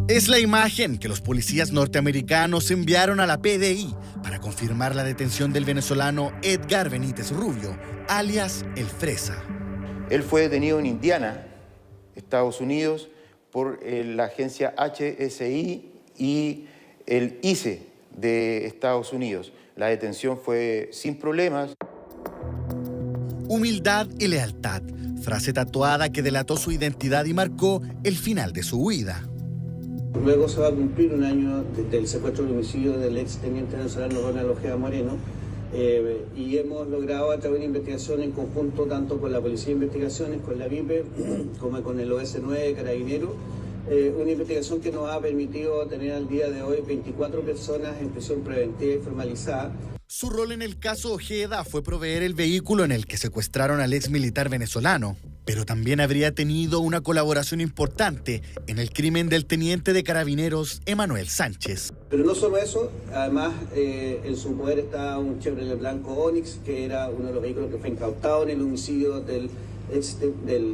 Es la imagen que los policías norteamericanos enviaron a la PDI para confirmar la detención del venezolano Edgar Benítez Rubio, alias El Fresa. Él fue detenido en Indiana, Estados Unidos, por la agencia HSI y el ICE de Estados Unidos. La detención fue sin problemas. Humildad y lealtad, frase tatuada que delató su identidad y marcó el final de su huida. Luego se va a cumplir un año del secuestro y homicidio del ex teniente venezolano Ronald Ojeda Moreno y hemos logrado a través de investigación en conjunto tanto con la Policía de Investigaciones, con la VIPE, como con el OS9 de Carabineros, una investigación que nos ha permitido tener al día de hoy 24 personas en prisión preventiva y formalizada. Su rol en el caso Ojeda fue proveer el vehículo en el que secuestraron al ex militar venezolano, pero también habría tenido una colaboración importante en el crimen del teniente de Carabineros Emanuel Sánchez. Pero no solo eso, además en su poder está un Chevrolet blanco Onix, que era uno de los vehículos que fue incautado en el homicidio del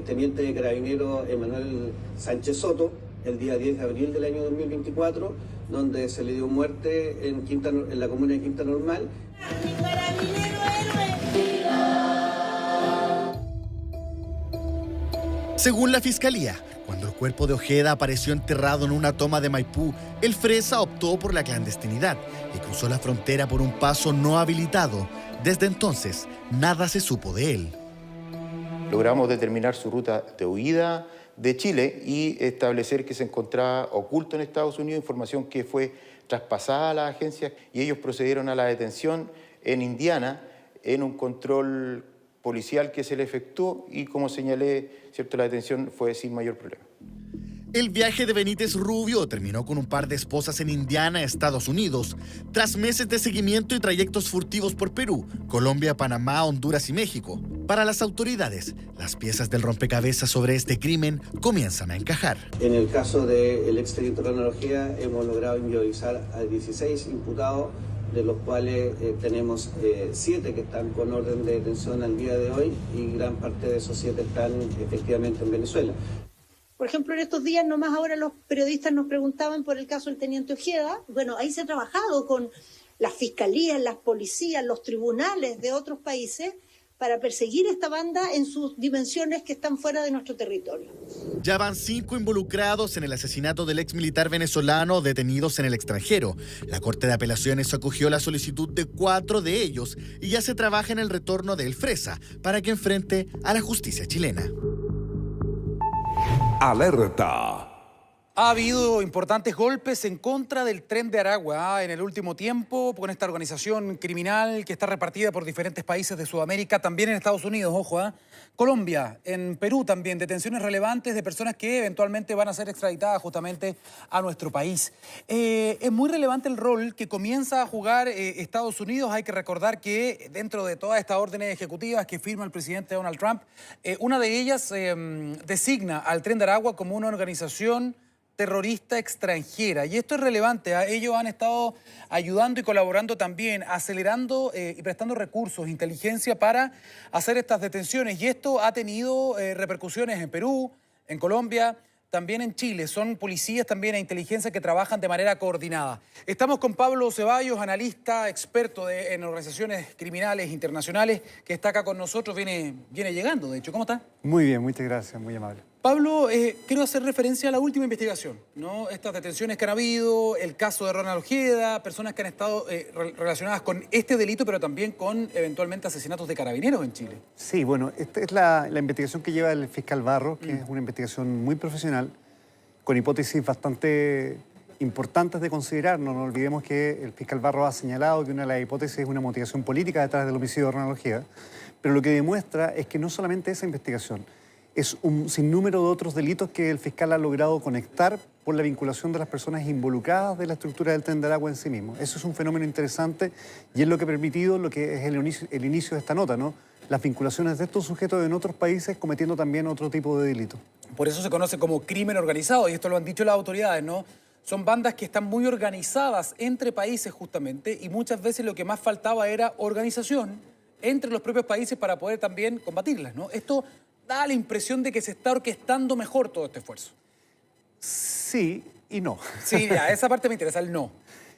teniente de Carabineros Emanuel Sánchez Soto, el día 10 de abril del año 2024, donde se le dio muerte en la comuna de Quinta Normal. Según la fiscalía, cuando el cuerpo de Ojeda apareció enterrado en una toma de Maipú, el Fresa optó por la clandestinidad y cruzó la frontera por un paso no habilitado. Desde entonces, nada se supo de él. Logramos determinar su ruta de huida de Chile y establecer que se encontraba oculto en Estados Unidos, información que fue traspasada a las agencias y ellos procedieron a la detención en Indiana en un control policial que se le efectuó y, como señalé, ¿cierto?, la detención fue sin mayor problema. El viaje de Benítez Rubio terminó con un par de esposas en Indiana, Estados Unidos, tras meses de seguimiento y trayectos furtivos por Perú, Colombia, Panamá, Honduras y México. Para las autoridades, las piezas del rompecabezas sobre este crimen comienzan a encajar. En el caso del exteniente Ronald Ojeda hemos logrado individualizar a 16 imputados, de los cuales tenemos 7 que están con orden de detención al día de hoy y gran parte de esos 7 están efectivamente en Venezuela. Por ejemplo, en estos días nomás ahora los periodistas nos preguntaban por el caso del teniente Ojeda. Bueno, ahí se ha trabajado con las fiscalías, las policías, los tribunales de otros países para perseguir esta banda en sus dimensiones que están fuera de nuestro territorio. Ya van 5 involucrados en el asesinato del ex militar venezolano detenidos en el extranjero. La Corte de Apelaciones acogió la solicitud de 4 de ellos y ya se trabaja en el retorno de El Fresa para que enfrente a la justicia chilena. Alerta. Ha habido importantes golpes en contra del Tren de Aragua en el último tiempo con esta organización criminal que está repartida por diferentes países de Sudamérica, también en Estados Unidos, ojo, Colombia, en Perú también, detenciones relevantes de personas que eventualmente van a ser extraditadas justamente a nuestro país. Es muy relevante el rol que comienza a jugar Estados Unidos. Hay que recordar que dentro de todas estas órdenes ejecutivas que firma el presidente Donald Trump, una de ellas designa al Tren de Aragua como una organización terrorista extranjera. Y esto es relevante, ellos han estado ayudando y colaborando también, acelerando y prestando recursos, inteligencia para hacer estas detenciones. Y esto ha tenido repercusiones en Perú, en Colombia, también en Chile. Son policías también e inteligencia que trabajan de manera coordinada. Estamos con Pablo Ceballos, analista, experto en organizaciones criminales internacionales, que está acá con nosotros, viene llegando, de hecho. ¿Cómo está? Muy bien, muchas gracias, muy amable. Pablo, quiero hacer referencia a la última investigación, ¿no? Estas detenciones que han habido, el caso de Ronald Ojeda, personas que han estado relacionadas con este delito, pero también con eventualmente asesinatos de carabineros en Chile. Sí, bueno, esta es la investigación que lleva el fiscal Barros, que es una investigación muy profesional, con hipótesis bastante importantes de considerar. No nos olvidemos que el fiscal Barros ha señalado que una de las hipótesis es una motivación política detrás del homicidio de Ronald Ojeda, pero lo que demuestra es que no solamente esa investigación, es un sinnúmero de otros delitos que el fiscal ha logrado conectar por la vinculación de las personas involucradas de la estructura del Tren de Aragua en sí mismo. Eso es un fenómeno interesante y es lo que ha permitido lo que es el inicio de esta nota, ¿no? Las vinculaciones de estos sujetos en otros países cometiendo también otro tipo de delitos. Por eso se conoce como crimen organizado, y esto lo han dicho las autoridades, ¿no? Son bandas que están muy organizadas entre países justamente, y muchas veces lo que más faltaba era organización entre los propios países para poder también combatirlas, ¿no? Esto da la impresión de que se está orquestando mejor todo este esfuerzo. Sí, y no. Sí, ya, esa parte me interesa, el no.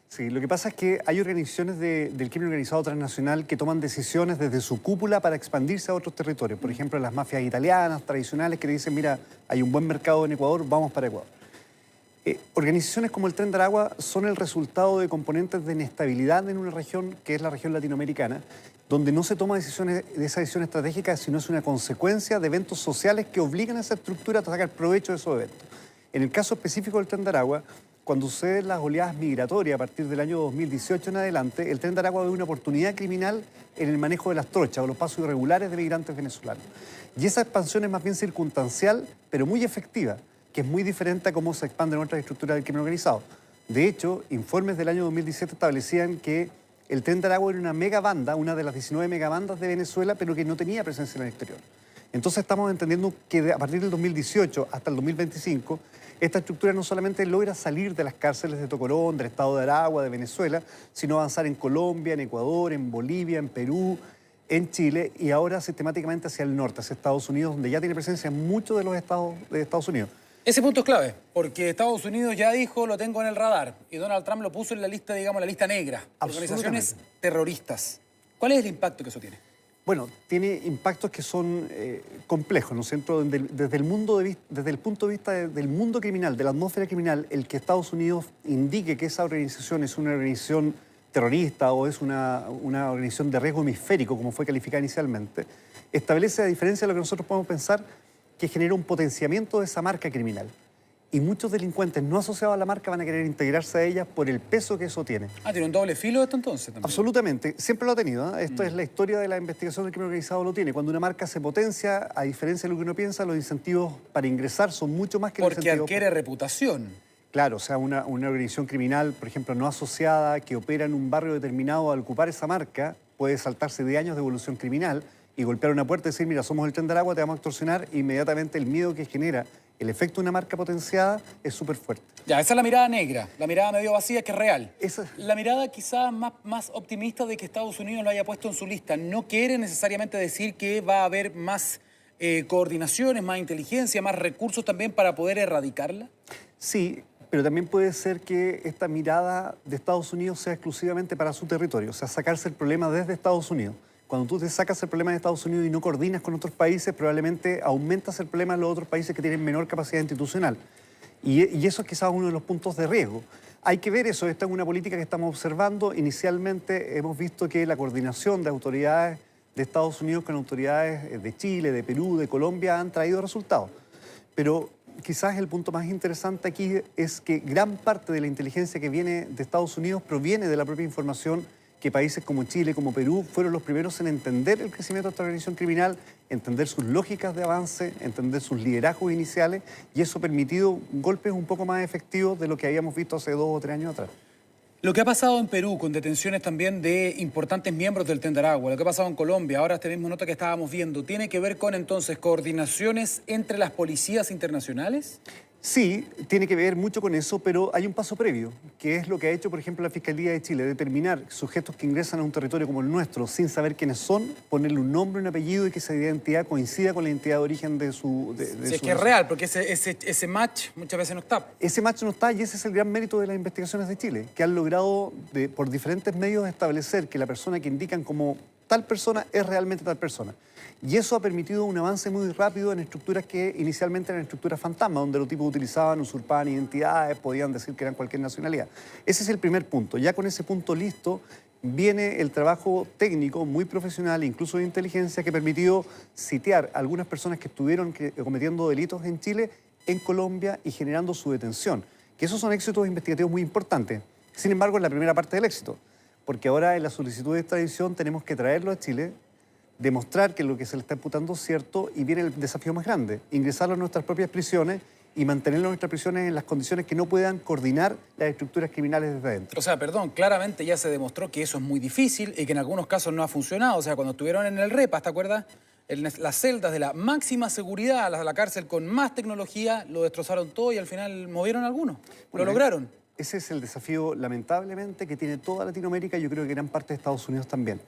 Sí, lo que pasa es que hay organizaciones del crimen organizado transnacional que toman decisiones desde su cúpula para expandirse a otros territorios. Por ejemplo, las mafias italianas tradicionales que dicen, mira, hay un buen mercado en Ecuador, vamos para Ecuador. Organizaciones como el Tren de Aragua son el resultado de componentes de inestabilidad en una región que es la región latinoamericana, donde no se toma esa decisión estratégica, sino es una consecuencia de eventos sociales que obligan a esa estructura a sacar provecho de esos eventos. En el caso específico del Tren de Aragua, cuando suceden las oleadas migratorias a partir del año 2018 en adelante, el Tren de Aragua ve una oportunidad criminal en el manejo de las trochas o los pasos irregulares de migrantes venezolanos. Y esa expansión es más bien circunstancial, pero muy efectiva, que es muy diferente a cómo se expanden otras estructuras del crimen organizado. De hecho, informes del año 2017 establecían que el Tren de Aragua era una megabanda, una de las 19 megabandas de Venezuela, pero que no tenía presencia en el exterior. Entonces estamos entendiendo que a partir del 2018 hasta el 2025, esta estructura no solamente logra salir de las cárceles de Tocorón, del estado de Aragua, de Venezuela, sino avanzar en Colombia, en Ecuador, en Bolivia, en Perú, en Chile y ahora sistemáticamente hacia el norte, hacia Estados Unidos, donde ya tiene presencia en muchos de los estados de Estados Unidos. Ese punto es clave, porque Estados Unidos ya dijo, lo tengo en el radar, y Donald Trump lo puso en la lista, digamos, la lista negra, organizaciones terroristas. ¿Cuál es el impacto que eso tiene? Bueno, tiene impactos que son complejos, ¿no es cierto? Desde el punto de vista del mundo criminal, de la atmósfera criminal, el que Estados Unidos indique que esa organización es una organización terrorista o es una organización de riesgo hemisférico, como fue calificada inicialmente, establece, a diferencia de lo que nosotros podemos pensar, que genera un potenciamiento de esa marca criminal. Y muchos delincuentes no asociados a la marca van a querer integrarse a ella por el peso que eso tiene. Ah, ¿tiene un doble filo esto entonces también? Absolutamente, siempre lo ha tenido, ¿eh? Esto es la historia de la investigación del crimen organizado, lo tiene. Cuando una marca se potencia, a diferencia de lo que uno piensa, los incentivos para ingresar son mucho más que los incentivos. Porque adquiere reputación. Claro, o sea, una organización criminal, por ejemplo, no asociada, que opera en un barrio determinado, al ocupar esa marca, puede saltarse de años de evolución criminal y golpear una puerta y decir, mira, somos el Tren de Aragua, te vamos a extorsionar, e inmediatamente el miedo que genera el efecto de una marca potenciada es súper fuerte. Ya, esa es la mirada negra, la mirada medio vacía que es real. Esa... La mirada quizás más optimista de que Estados Unidos lo haya puesto en su lista no quiere necesariamente decir que va a haber más coordinaciones, más inteligencia, más recursos también para poder erradicarla. Sí, pero también puede ser que esta mirada de Estados Unidos sea exclusivamente para su territorio, o sea, sacarse el problema desde Estados Unidos. Cuando tú te sacas el problema de Estados Unidos y no coordinas con otros países, probablemente aumentas el problema de los otros países que tienen menor capacidad institucional. Y eso es quizás uno de los puntos de riesgo. Hay que ver eso, esta es una política que estamos observando. Inicialmente hemos visto que la coordinación de autoridades de Estados Unidos con autoridades de Chile, de Perú, de Colombia han traído resultados. Pero quizás el punto más interesante aquí es que gran parte de la inteligencia que viene de Estados Unidos proviene de la propia información que países como Chile, como Perú, fueron los primeros en entender el crecimiento de esta organización criminal, entender sus lógicas de avance, entender sus liderazgos iniciales, y eso ha permitido golpes un poco más efectivos de lo que habíamos visto hace 2 o 3 años atrás. Lo que ha pasado en Perú, con detenciones también de importantes miembros del Tren de Aragua, lo que ha pasado en Colombia, ahora este mismo nota que estábamos viendo, ¿tiene que ver con entonces coordinaciones entre las policías internacionales? Sí, tiene que ver mucho con eso, pero hay un paso previo, que es lo que ha hecho, por ejemplo, la Fiscalía de Chile, determinar sujetos que ingresan a un territorio como el nuestro sin saber quiénes son, ponerle un nombre, un apellido y que esa identidad coincida con la identidad de origen de su... Es que es real, porque ese match muchas veces no está. Ese match no está y ese es el gran mérito de las investigaciones de Chile, que han logrado por diferentes medios establecer que la persona que indican como tal persona es realmente tal persona. Y eso ha permitido un avance muy rápido en estructuras que inicialmente eran estructuras fantasma, donde los tipos utilizaban, usurpaban identidades, podían decir que eran cualquier nacionalidad. Ese es el primer punto. Ya con ese punto listo, viene el trabajo técnico muy profesional, incluso de inteligencia, que ha permitido sitiar a algunas personas que estuvieron cometiendo delitos en Chile, en Colombia y generando su detención. Que esos son éxitos investigativos muy importantes. Sin embargo, es la primera parte del éxito, porque ahora en la solicitud de extradición tenemos que traerlo a Chile, demostrar que lo que se le está imputando es cierto y viene el desafío más grande, ingresarlo a nuestras propias prisiones y mantenerlo en nuestras prisiones en las condiciones que no puedan coordinar las estructuras criminales desde adentro. O sea, perdón, claramente ya se demostró que eso es muy difícil y que en algunos casos no ha funcionado. O sea, cuando estuvieron en el REPAS, ¿te acuerdas? En las celdas de la máxima seguridad, la cárcel con más tecnología, lo destrozaron todo y al final movieron algunos. Lo lograron. Ese es el desafío, lamentablemente, que tiene toda Latinoamérica y yo creo que gran parte de Estados Unidos también.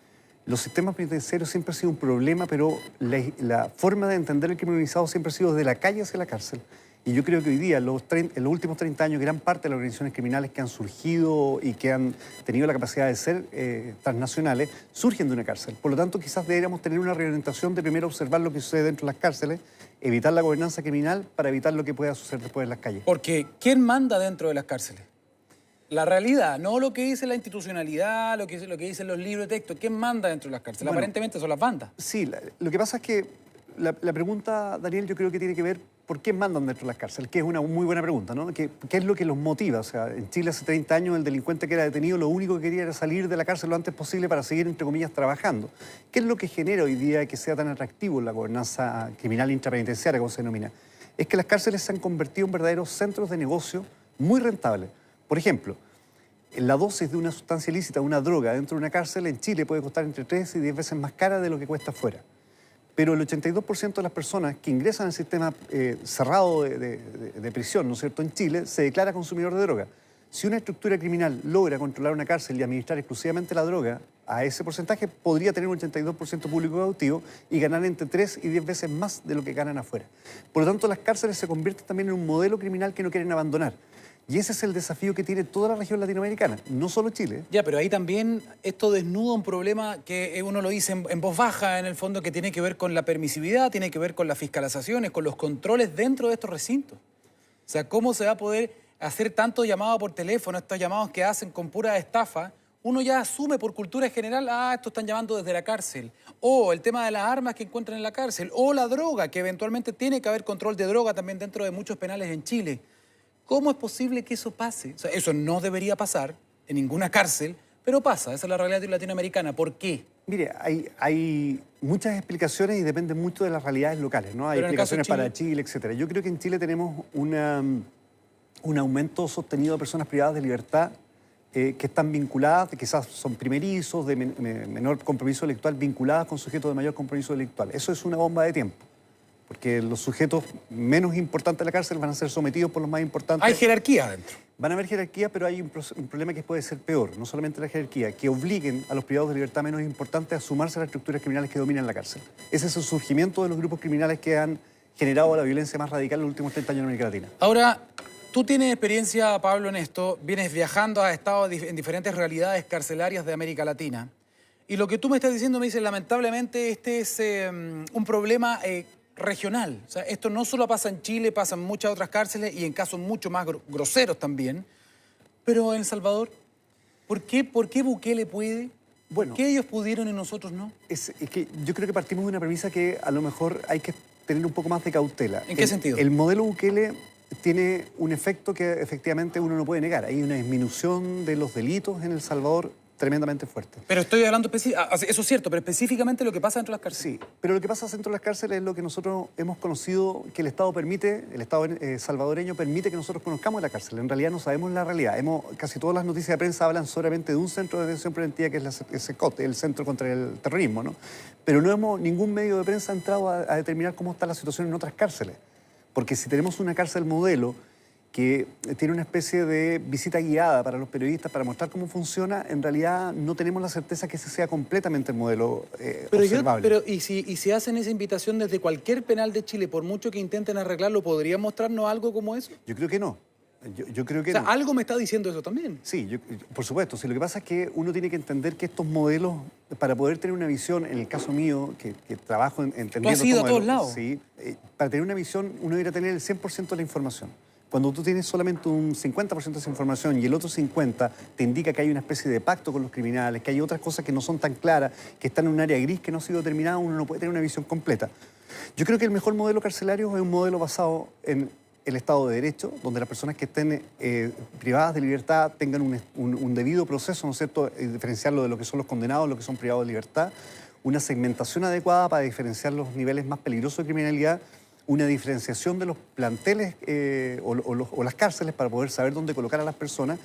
Los sistemas penitenciarios siempre han sido un problema, pero la forma de entender el crimen organizado siempre ha sido desde la calle hacia la cárcel. Y yo creo que hoy día, en los últimos 30 años, gran parte de las organizaciones criminales que han surgido y que han tenido la capacidad de ser transnacionales, surgen de una cárcel. Por lo tanto, quizás deberíamos tener una reorientación de primero observar lo que sucede dentro de las cárceles, evitar la gobernanza criminal para evitar lo que pueda suceder después en las calles. Porque, ¿quién manda dentro de las cárceles? La realidad, no lo que dice la institucionalidad, lo que dicen los libros de texto. ¿Quién manda dentro de las cárceles? Bueno, Aparentemente son las bandas. Sí, lo que pasa es que la pregunta, Daniel, yo creo que tiene que ver por qué mandan dentro de las cárceles, que es una muy buena pregunta, ¿no? ¿Qué es lo que los motiva? O sea, en Chile hace 30 años el delincuente que era detenido lo único que quería era salir de la cárcel lo antes posible para seguir, entre comillas, trabajando. ¿Qué es lo que genera hoy día que sea tan atractivo la gobernanza criminal intrapenitenciaria, como se denomina? Es que las cárceles se han convertido en verdaderos centros de negocio muy rentables. Por ejemplo, la dosis de una sustancia ilícita, una droga, dentro de una cárcel en Chile puede costar entre 3 y 10 veces más cara de lo que cuesta afuera. Pero el 82% de las personas que ingresan al sistema cerrado de prisión, ¿no es cierto?, en Chile, se declara consumidor de droga. Si una estructura criminal logra controlar una cárcel y administrar exclusivamente la droga, a ese porcentaje podría tener un 82% público cautivo y ganar entre 3 y 10 veces más de lo que ganan afuera. Por lo tanto, las cárceles se convierten también en un modelo criminal que no quieren abandonar. Y ese es el desafío que tiene toda la región latinoamericana, no solo Chile. Ya, pero ahí también esto desnuda un problema que uno lo dice en voz baja, en el fondo, que tiene que ver con la permisividad, tiene que ver con las fiscalizaciones, con los controles dentro de estos recintos. O sea, ¿cómo se va a poder hacer tantos llamados por teléfono, estos llamados que hacen con pura estafa? Uno ya asume por cultura general, estos están llamando desde la cárcel. O el tema de las armas que encuentran en la cárcel. O la droga, que eventualmente tiene que haber control de droga también dentro de muchos penales en Chile. ¿Cómo es posible que eso pase? O sea, eso no debería pasar en ninguna cárcel, pero pasa. Esa es la realidad latinoamericana. ¿Por qué? Mire, hay muchas explicaciones y depende mucho de las realidades locales, ¿no? Hay explicaciones para Chile, etcétera. Yo creo que en Chile tenemos un aumento sostenido de personas privadas de libertad que están vinculadas, quizás son primerizos, de menor compromiso intelectual, vinculadas con sujetos de mayor compromiso intelectual. Eso es una bomba de tiempo. Porque los sujetos menos importantes de la cárcel van a ser sometidos por los más importantes. Hay jerarquía adentro. Van a haber jerarquía, pero hay un problema que puede ser peor. No solamente la jerarquía, que obliguen a los privados de libertad menos importantes a sumarse a las estructuras criminales que dominan la cárcel. Ese es el surgimiento de los grupos criminales que han generado la violencia más radical en los últimos 30 años en América Latina. Ahora, tú tienes experiencia, Pablo, en esto. Vienes viajando, has estado en diferentes realidades carcelarias de América Latina. Y lo que tú me estás diciendo me dice, lamentablemente, este es un problema regional. O sea, esto no solo pasa en Chile, pasa en muchas otras cárceles y en casos mucho más groseros también. Pero en El Salvador, ¿por qué Bukele puede? Bueno, ¿Por qué ellos pudieron y nosotros no? Es que yo creo que partimos de una premisa que a lo mejor hay que tener un poco más de cautela. ¿En qué sentido? El modelo Bukele tiene un efecto que efectivamente uno no puede negar. Hay una disminución de los delitos en El Salvador tremendamente fuerte. Pero estoy hablando, eso es cierto, pero específicamente lo que pasa dentro de las cárceles. Sí, pero lo que pasa dentro de las cárceles es lo que nosotros hemos conocido que el Estado permite, el Estado salvadoreño permite que nosotros conozcamos la cárcel. En realidad no sabemos la realidad. Casi todas las noticias de prensa hablan solamente de un centro de detención preventiva que es el CECOT, el Centro contra el Terrorismo, ¿no? Pero ningún medio de prensa ha entrado a determinar cómo está la situación en otras cárceles. Porque si tenemos una cárcel modelo que tiene una especie de visita guiada para los periodistas para mostrar cómo funciona, en realidad no tenemos la certeza que ese sea completamente el modelo observable. ¿Y si hacen esa invitación desde cualquier penal de Chile, por mucho que intenten arreglarlo, ¿podrían mostrarnos algo como eso? Yo creo que no. Yo creo que no. Algo me está diciendo eso también. Sí, por supuesto. Sí, lo que pasa es que uno tiene que entender que estos modelos, para poder tener una visión, en el caso mío, que trabajo entendiendo... ¿Tú has ido a todos lados? Sí. Para tener una visión, uno debería tener el 100% de la información. Cuando tú tienes solamente un 50% de esa información y el otro 50% te indica que hay una especie de pacto con los criminales, que hay otras cosas que no son tan claras, que están en un área gris que no ha sido determinada, uno no puede tener una visión completa. Yo creo que el mejor modelo carcelario es un modelo basado en el Estado de Derecho, donde las personas que estén privadas de libertad tengan un debido proceso, ¿no es cierto?, diferenciarlo de lo que son los condenados, lo que son privados de libertad, una segmentación adecuada para diferenciar los niveles más peligrosos de criminalidad, una diferenciación de los planteles o las cárceles para poder saber dónde colocar a las personas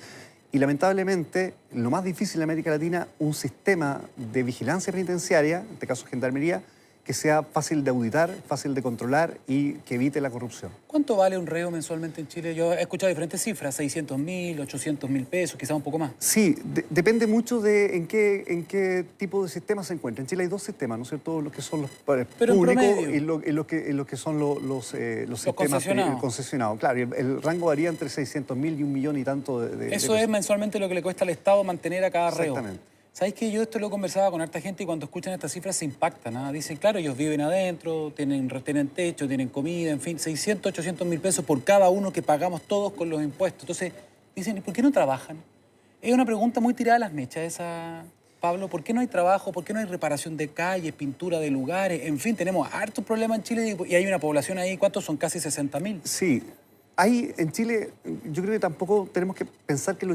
y, lamentablemente, lo más difícil en América Latina, un sistema de vigilancia penitenciaria, en este caso Gendarmería, que sea fácil de auditar, fácil de controlar y que evite la corrupción. ¿Cuánto vale un reo mensualmente en Chile? Yo he escuchado diferentes cifras, 600.000, 800.000 pesos, quizás un poco más. Sí, depende mucho de en qué tipo de sistema se encuentra. En Chile hay dos sistemas, ¿no es cierto? Los que son los públicos y lo que son los sistemas concesionados. Claro, el rango varía entre 600.000 y 1 millón y tanto de Eso es mensualmente lo que le cuesta al Estado mantener a cada reo. Exactamente. ¿Sabéis que yo esto lo conversaba con harta gente y cuando escuchan estas cifras se impactan? ¿Ah? Dicen, claro, ellos viven adentro, tienen techo, tienen comida, en fin, 600, 800.000 pesos por cada uno que pagamos todos con los impuestos. Entonces, dicen, ¿y por qué no trabajan? Es una pregunta muy tirada a las mechas esa, Pablo. ¿Por qué no hay trabajo? ¿Por qué no hay reparación de calles, pintura de lugares? En fin, tenemos hartos problemas en Chile y hay una población ahí, ¿cuántos son? Casi 60.000. Sí. Hay en Chile, yo creo que tampoco tenemos que pensar que lo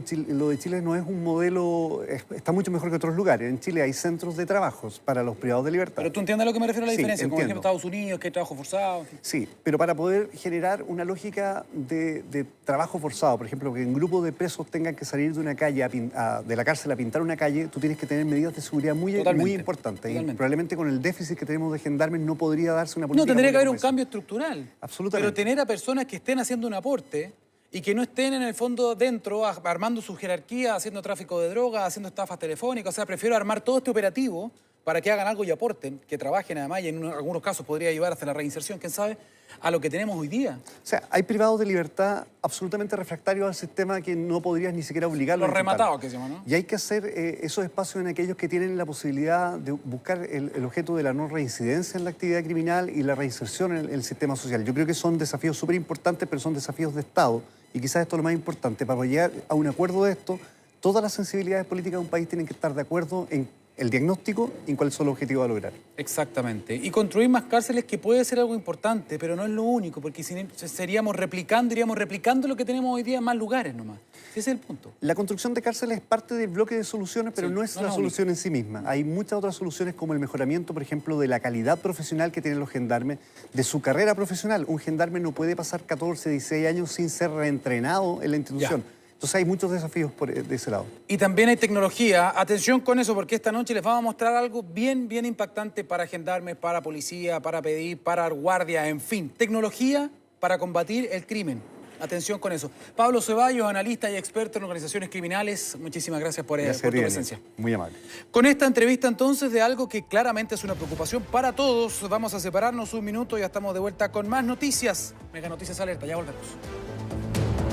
de Chile no es un modelo, está mucho mejor que otros lugares. En Chile hay centros de trabajos para los privados de libertad. Pero tú entiendes a lo que me refiero a la diferencia, entiendo. como por ejemplo Estados Unidos, que hay trabajo forzado. Sí, pero para poder generar una lógica de trabajo forzado, por ejemplo, que un grupo de presos tengan que salir de una calle, de la cárcel a pintar una calle, tú tienes que tener medidas de seguridad muy importantes. Totalmente. Y probablemente con el déficit que tenemos de gendarmes no podría darse una política. No, tendría que haber un cambio estructural. Absolutamente. Pero tener a personas que estén haciendo un aporte y que no estén en el fondo dentro, armando su jerarquía, haciendo tráfico de drogas, haciendo estafas telefónicas. O sea, prefiero armar todo este operativo para que hagan algo y aporten, que trabajen además y en algunos casos podría llevar hasta la reinserción, quién sabe, a lo que tenemos hoy día. O sea, hay privados de libertad absolutamente refractarios al sistema que no podrías ni siquiera obligarlos. Los rematados, que se llama, ¿no? Y hay que hacer esos espacios en aquellos que tienen la posibilidad de buscar el objeto de la no reincidencia en la actividad criminal y la reinserción en el sistema social. Yo creo que son desafíos súper importantes, pero son desafíos de Estado. Y quizás esto es lo más importante. Para llegar a un acuerdo de esto, todas las sensibilidades políticas de un país tienen que estar de acuerdo en el diagnóstico y en cuáles son los objetivos a lograr. Exactamente. Y construir más cárceles, que puede ser algo importante, pero no es lo único, porque si iríamos replicando lo que tenemos hoy día en más lugares nomás. Ese es el punto. La construcción de cárceles es parte del bloque de soluciones, pero no es la solución en sí misma. Hay muchas otras soluciones, como el mejoramiento, por ejemplo, de la calidad profesional que tienen los gendarmes, de su carrera profesional. Un gendarme no puede pasar 14, 16 años sin ser reentrenado en la institución. Ya. Entonces hay muchos desafíos de ese lado. Y también hay tecnología. Atención con eso, porque esta noche les vamos a mostrar algo bien impactante para gendarmes, para policía, para pedir, para guardia, en fin. Tecnología para combatir el crimen. Atención con eso. Pablo Ceballos, analista y experto en organizaciones criminales, muchísimas gracias por tu presencia. Muy amable. Con esta entrevista entonces de algo que claramente es una preocupación para todos, vamos a separarnos un minuto y ya estamos de vuelta con más noticias. Mega Noticias Alerta, ya volvemos.